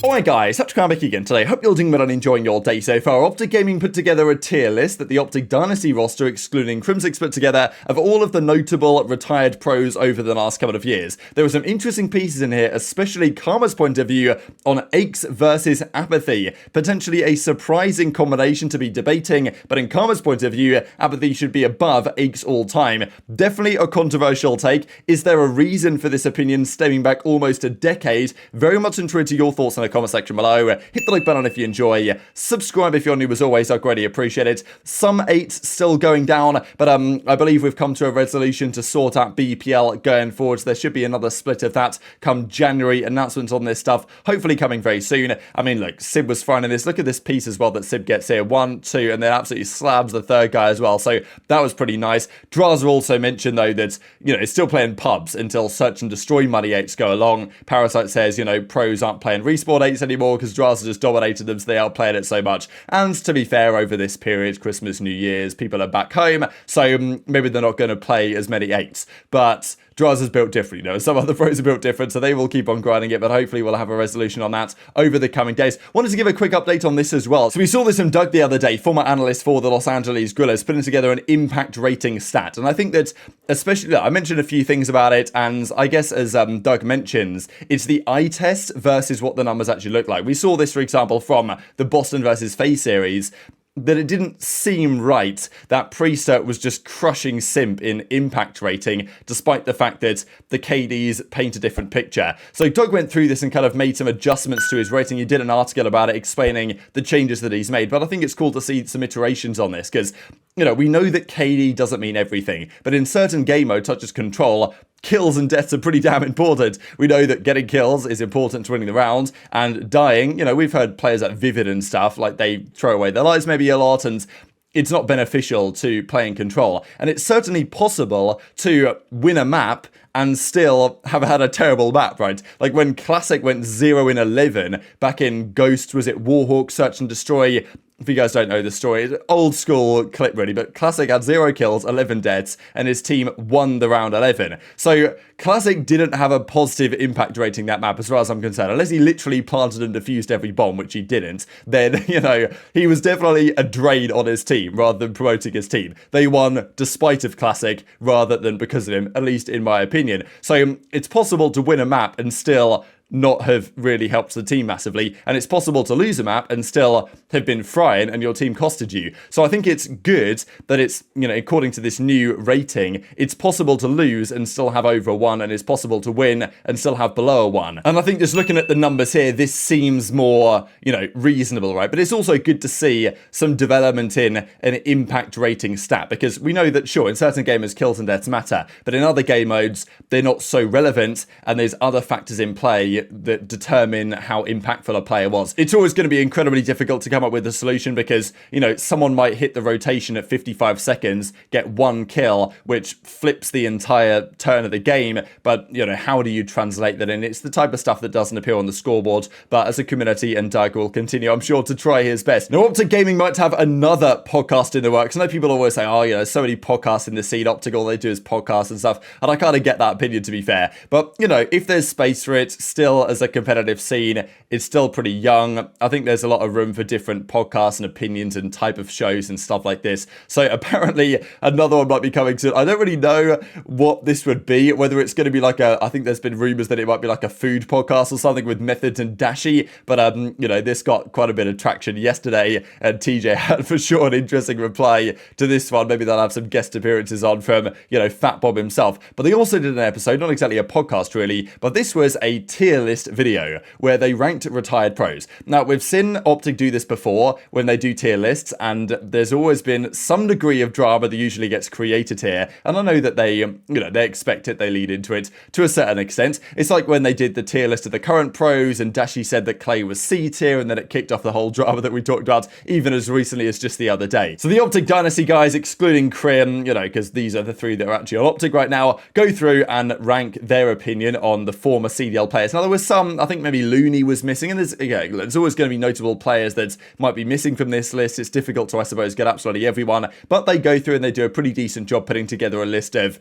Alright guys, TacticalRab again today. Hope you're doing well and enjoying your day so far. OpTic Gaming put together a tier list that the OpTic Dynasty roster, excluding Crimsix, put together of all of the notable retired pros over the last couple of years. There were some interesting pieces in here, especially Karma's point of view on aBeZy versus aBeZy. Potentially a surprising combination to be debating, but in Karma's point of view, aBeZy should be above aBeZy all time. Definitely a controversial take. Is there a reason for this opinion stemming back almost a decade? Very much intrigued to your thoughts on the comment section below. Hit the like button if you enjoy. Subscribe if you're new as always. I'd greatly appreciate it. Some 8s still going down, but I believe we've come to a resolution to sort out BPL going forward. So there should be another split of that come January. Announcements on this stuff hopefully coming very soon. I mean, look, Sib was fine in this. Look at this piece as well that Sib gets here. 1, 2, and then absolutely slabs the third guy as well. So that was pretty nice. Drazah also mentioned though that, you know, it's still playing pubs until search and destroy money 8s go along. Parasite says, you know, pros aren't playing respawn 8s anymore because Drazah just dominated them, so they outplayed it so much. And to be fair, over this period, Christmas, New Year's, people are back home, so maybe they're not going to play as many 8s. But Drazah's built different, you know, some other pros are built different, so they will keep on grinding it, but hopefully we'll have a resolution on that over the coming days. Wanted to give a quick update on this as well. So we saw this from Doug the other day, former analyst for the Los Angeles Guerrillas, putting together an impact rating stat. And I think that, especially, I mentioned a few things about it, and I guess as Doug mentions, it's the eye test versus what the numbers actually look like. We saw this, for example, from the Boston versus FaZe series, that it didn't seem right that Priestahh was just crushing Simp in impact rating, despite the fact that the KDs paint a different picture. So Doug went through this and kind of made some adjustments to his rating. He did an article about it explaining the changes that he's made, but I think it's cool to see some iterations on this, because, you know, we know that KD doesn't mean everything, but in certain game mode, such as Control, kills and deaths are pretty damn important. We know that getting kills is important to winning the round, and dying, you know, we've heard players like Vivid and stuff, like they throw away their lives maybe a lot, and it's not beneficial to playing Control. And it's certainly possible to win a map and still have had a terrible map, right? Like when Classic went 0 in 11 back in Ghost, was it Warhawk, Search and Destroy? If you guys don't know the story, it's an old school clip really, but Classic had 0 kills, 11 deaths, and his team won the round 11. So Classic didn't have a positive impact rating that map as far as I'm concerned. Unless he literally planted and defused every bomb, which he didn't, then, you know, he was definitely a drain on his team rather than promoting his team. They won despite of Classic rather than because of him, at least in my opinion. So it's possible to win a map and still not have really helped the team massively, and it's possible to lose a map and still have been frying and your team costed you. So I think it's good that it's, you know, according to this new rating, it's possible to lose and still have over a 1, and it's possible to win and still have below a 1. And I think just looking at the numbers here, this seems more, you know, reasonable, right? But it's also good to see some development in an impact rating stat, because we know that, sure, in certain gamers, kills and deaths matter, but in other game modes, they're not so relevant, and there's other factors in play that determine how impactful a player was. It's always going to be incredibly difficult to come up with a solution because, you know, someone might hit the rotation at 55 seconds, get 1 kill, which flips the entire turn of the game, but, you know, how do you translate that in? It's the type of stuff that doesn't appear on the scoreboard, but as a community, and Doug will continue, I'm sure, to try his best. Now, OpTic Gaming might have another podcast in the works. I know people always say, oh, you know, so many podcasts in the scene, OpTic, all they do is podcasts and stuff, and I kind of get that opinion, to be fair, but, you know, if there's space for it, still as a competitive scene, it's still pretty young. I think there's a lot of room for different podcasts and opinions and type of shows and stuff like this. So apparently another one might be coming soon. I don't really know what this would be, whether it's going to be like a, I think there's been rumors that it might be like a food podcast or something with Methodz and Dashy, but you know, this got quite a bit of traction yesterday, and TJ had for sure an interesting reply to this one. Maybe they'll have some guest appearances on from, you know, Fat Bob himself. But they also did an episode, not exactly a podcast really, but this was a tier list video where they ranked retired pros. Now, we've seen OpTic do this before when they do tier lists, and there's always been some degree of drama that usually gets created here, and I know that they, you know, they expect it, they lead into it to a certain extent. It's like when they did the tier list of the current pros, and Dashy said that Clay was C tier, and then it kicked off the whole drama that we talked about even as recently as just the other day. So the OpTic Dynasty guys, excluding Crim, you know, because these are the 3 that are actually on OpTic right now, go through and rank their opinion on the former CDL players. Now, there was some, I think maybe Looney was missing, and there's always going to be notable players that might be missing from this list. It's difficult to, I suppose, get absolutely everyone, but they go through and they do a pretty decent job putting together a list of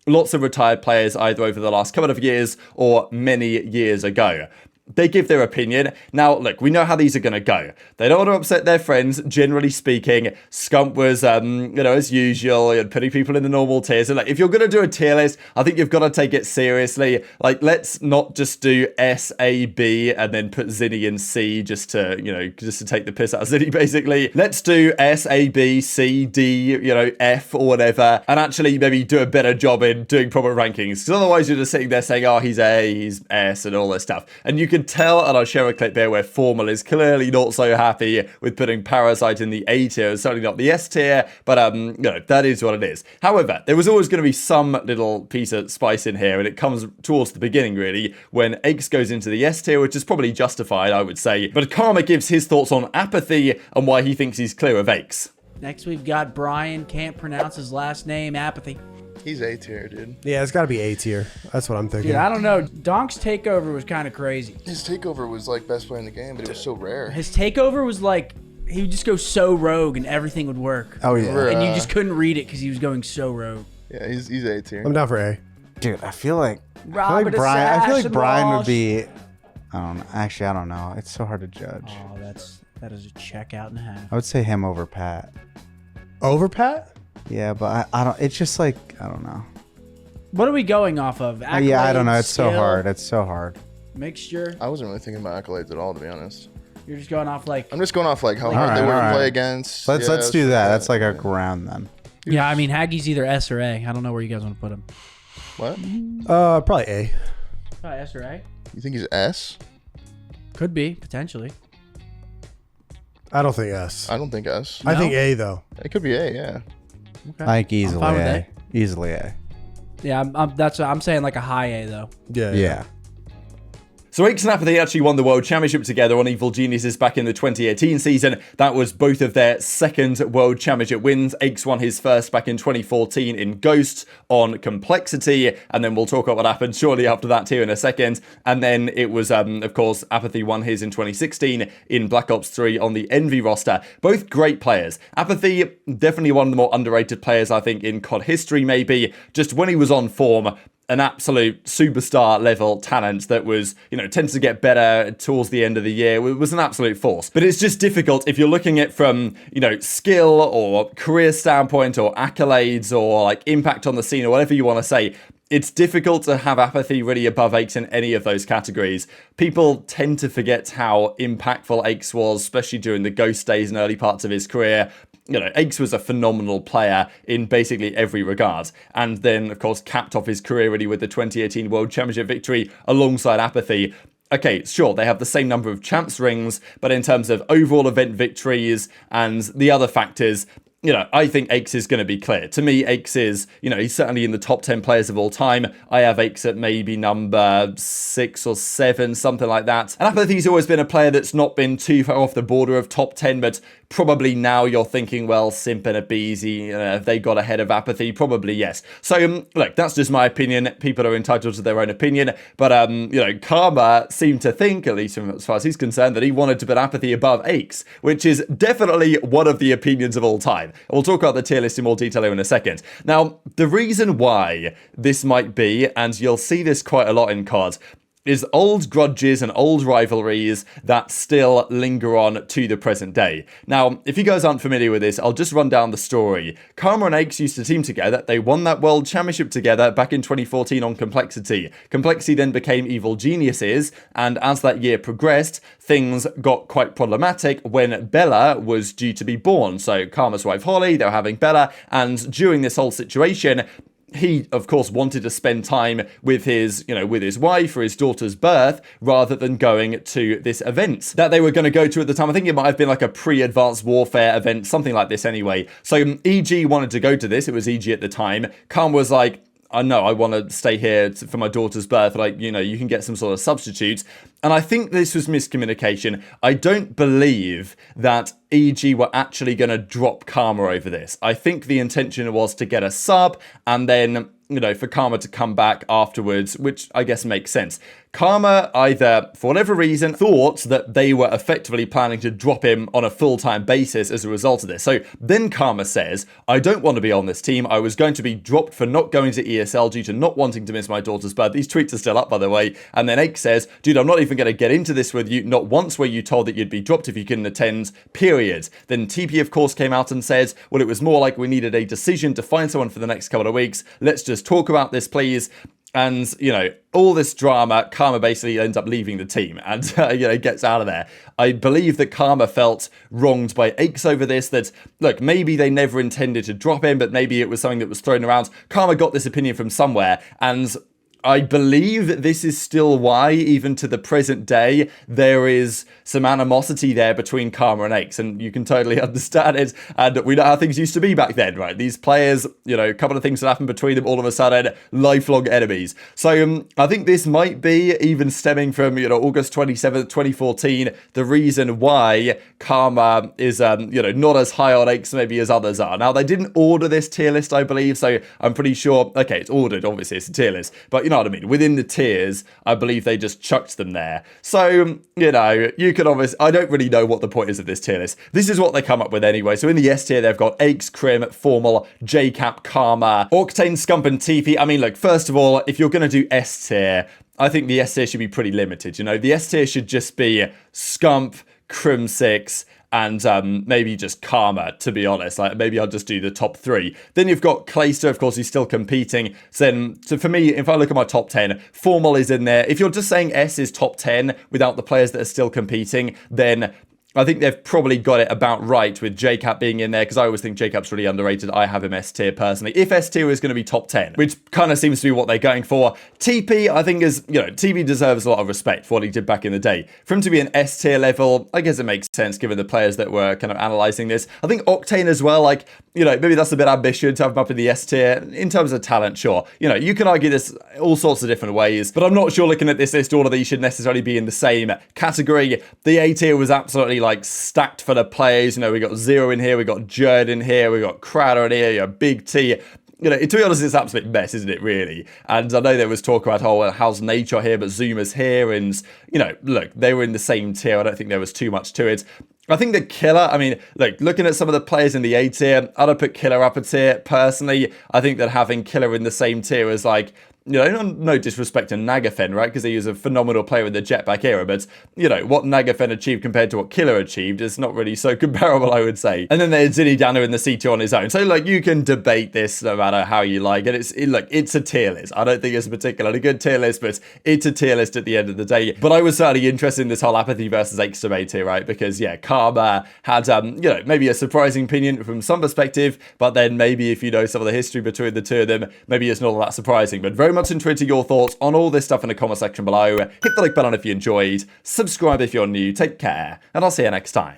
lots of retired players either over the last couple of years or many years ago. They give their opinion. Now, look, we know how these are going to go. They don't want to upset their friends, generally speaking. Scump was, as usual, putting people in the normal tiers. And like, if you're going to do a tier list, I think you've got to take it seriously. Like, let's not just do S, A, B, and then put Zinni in C just to take the piss out of Zinni, basically. Let's do S, A, B, C, D, F or whatever, and actually maybe do a better job in doing proper rankings. Because otherwise you're just sitting there saying, oh, he's A, he's S, and all this stuff. And you can tell, and I'll share a clip here where Formal is clearly not so happy with putting Parasite in the A tier, certainly not the S tier, but that is what it is. However, there was always going to be some little piece of spice in here, and it comes towards the beginning, really, when aBeZy goes into the S tier, which is probably justified, I would say. But Karma gives his thoughts on aBeZy and why he thinks he's clear of aBeZy. Next, we've got Brian. Can't pronounce his last name. aBeZy. He's A tier, dude. Yeah, it's got to be A tier. That's what I'm thinking. Dude, I don't know. Donk's takeover was kind of crazy. His takeover was like best player in the game, but it was so rare. His takeover was like, he would just go so rogue and everything would work. Oh, yeah. And you just couldn't read it because he was going so rogue. Yeah, he's A tier. I'm down for A. Dude, I feel like Brian would be. I don't know. Actually, I don't know. It's so hard to judge. Oh, that is a check out and a half. I would say him over Pat. Over Pat? Yeah, but I don't. It's just like I don't know. What are we going off of? Accolades, yeah, I don't know. It's skill, so hard. It's so hard. Mixture. I wasn't really thinking about accolades at all, to be honest. You're just going off like. I'm just going off like how hard they were to play against. Let's do that. That's like a round then. Yeah, I mean Haggie's either S or A. I don't know where you guys want to put him. What? Probably A. Probably S or A. You think he's S? Could be potentially. I don't think S. I don't think S. I think A though. It could be A, yeah. Okay. I think easily fine with A. A. Easily A. Yeah, I'm saying like a high A though. Yeah. So aBeZy and aBeZy actually won the World Championship together on Evil Geniuses back in the 2018 season. That was both of their second World Championship wins. aBeZy won his first back in 2014 in Ghost on Complexity, and then we'll talk about what happened shortly after that here in a second. And then it was, of course, aBeZy won his in 2016 in Black Ops 3 on the Envy roster. Both great players. aBeZy, definitely one of the more underrated players, I think, in COD history, maybe. Just when he was on form, an absolute superstar level talent that was, tends to get better towards the end of the year. It was an absolute force. But it's just difficult if you're looking at from, skill or career standpoint or accolades or like impact on the scene or whatever you want to say. It's difficult to have aBeZy really above aBeZy in any of those categories. People tend to forget how impactful aBeZy was, especially during the Ghost days and early parts of his career. aBeZy was a phenomenal player in basically every regard. And then, of course, capped off his career really with the 2018 World Championship victory alongside aBeZy. Okay, sure, they have the same number of champs rings, but in terms of overall event victories and the other factors, I think aBeZy is going to be clear. To me, aBeZy is, he's certainly in the top 10 players of all time. I have aBeZy at maybe number 6 or 7, something like that. And aBeZy's always been a player that's not been too far off the border of top 10, but probably now you're thinking, well, Simp and aBeZy, have they got ahead of aBeZy? Probably yes. So, look, that's just my opinion. People are entitled to their own opinion. But, Karma seemed to think, at least as far as he's concerned, that he wanted to put aBeZy above aBeZy, which is definitely one of the opinions of all time. We'll talk about the tier list in more detail in a second. Now, the reason why this might be, and you'll see this quite a lot in COD, is old grudges and old rivalries that still linger on to the present day. Now, if you guys aren't familiar with this, I'll just run down the story. Karma and aBeZy used to team together. They won that World Championship together back in 2014 on Complexity. Complexity then became Evil Geniuses, and as that year progressed, things got quite problematic when Bella was due to be born. So Karma's wife Holly, they were having Bella, and during this whole situation, he, of course, wanted to spend time with his, with his wife for his daughter's birth rather than going to this event that they were going to go to at the time. I think it might have been like a pre-advanced warfare event, something like this anyway. So EG wanted to go to this. It was EG at the time. Khan was like, I know I want to stay here for my daughter's birth. Like, you can get some sort of substitute. And I think this was miscommunication. I don't believe that EG were actually going to drop Karma over this. I think the intention was to get a sub and then you know, for Karma to come back afterwards, which I guess makes sense. Karma either, for whatever reason, thought that they were effectively planning to drop him on a full-time basis as a result of this. So then Karma says, I don't want to be on this team. I was going to be dropped for not going to ESL due to not wanting to miss my daughter's birth. These tweets are still up, by the way. And then Ake says, dude, I'm not even going to get into this with you. Not once were you told that you'd be dropped if you couldn't attend, period. Then TP, of course, came out and said, well, it was more like we needed a decision to find someone for the next couple of weeks. Let's just talk about this, please. And, you know, all this drama, Karma basically ends up leaving the team and, you know, gets out of there. I believe that Karma felt wronged by Aches over this, that, look, maybe they never intended to drop him, but maybe it was something that was thrown around. Karma got this opinion from somewhere, and I believe this is still why, even to the present day, there is some animosity there between Karma and Aches, and you can totally understand it, and we know how things used to be back then, right? These players, you know, a couple of things that happened between them, all of a sudden, lifelong enemies. So I think this might be, even stemming from, you know, August 27th, 2014, the reason why Karma is, you know, not as high on Aches maybe as others are. Now, they didn't order this tier list, I believe, so I'm pretty sure, okay, it's ordered, obviously, it's a tier list, but, you know what I mean? Within the tiers, I believe they just chucked them there. So, you know, you can obviously, I don't really know what the point is of this tier list. This is what they come up with anyway. So in the S tier, they've got Aches, Crim, Formal, JCap, Karma, Octane, Scump, and TP. I mean, look, first of all, if you're going to do S tier, I think the S tier should be pretty limited. You know, the S tier should just be Scump, Crim 6, and maybe just Karma, to be honest. Like, maybe I'll just do the top 3. Then you've got Clayster, of course, who's still competing. So for me, if I look at my top 10, Formal is in there. If you're just saying S is top 10 without the players that are still competing, then I think they've probably got it about right with JCap being in there, because I always think JCap's really underrated. I have him S tier personally. If S tier is going to be top 10, which kind of seems to be what they're going for. TP, I think, is, you know, TP deserves a lot of respect for what he did back in the day. For him to be an S tier level, I guess it makes sense given the players that were kind of analysing this. I think Octane as well, like, you know, maybe that's a bit ambitious to have him up in the S tier. In terms of talent, sure. You know, you can argue this all sorts of different ways, but I'm not sure looking at this list, all of these should necessarily be in the same category. The A tier was absolutely, like, stacked for the players. You know, we got Zero in here, we got Jerd in here, we got Crowder in here, you know, Big T. You know, to be honest, it's an absolute mess, isn't it, really? And I know there was talk about, oh, well, how's Nature here, but Zuma's here, and, you know, look, they were in the same tier. I don't think there was too much to it. I think the Killer, I mean, look, looking at some of the players in the A tier, I'd put Killer up a tier. Personally, I think that having Killer in the same tier is like, you know, no disrespect to Nagafen, right? Because he was a phenomenal player in the Jetpack era. But, you know, what Nagafen achieved compared to what Killer achieved is not really so comparable, I would say. And then there's Zinni Dano in the C2 on his own. So, like, you can debate this no matter how you like it. Look, it's a tier list. I don't think it's a particularly good tier list, but it's a tier list at the end of the day. But I was certainly interested in this whole aBeZy versus Extremate here, right? Because, yeah, Karma had, you know, maybe a surprising opinion from some perspective, but then maybe if you know some of the history between the two of them, maybe it's not all that surprising. But very much interested in your thoughts on all this stuff in the comment section below. Hit the like button if you enjoyed, subscribe if you're new, take care, and I'll see you next time.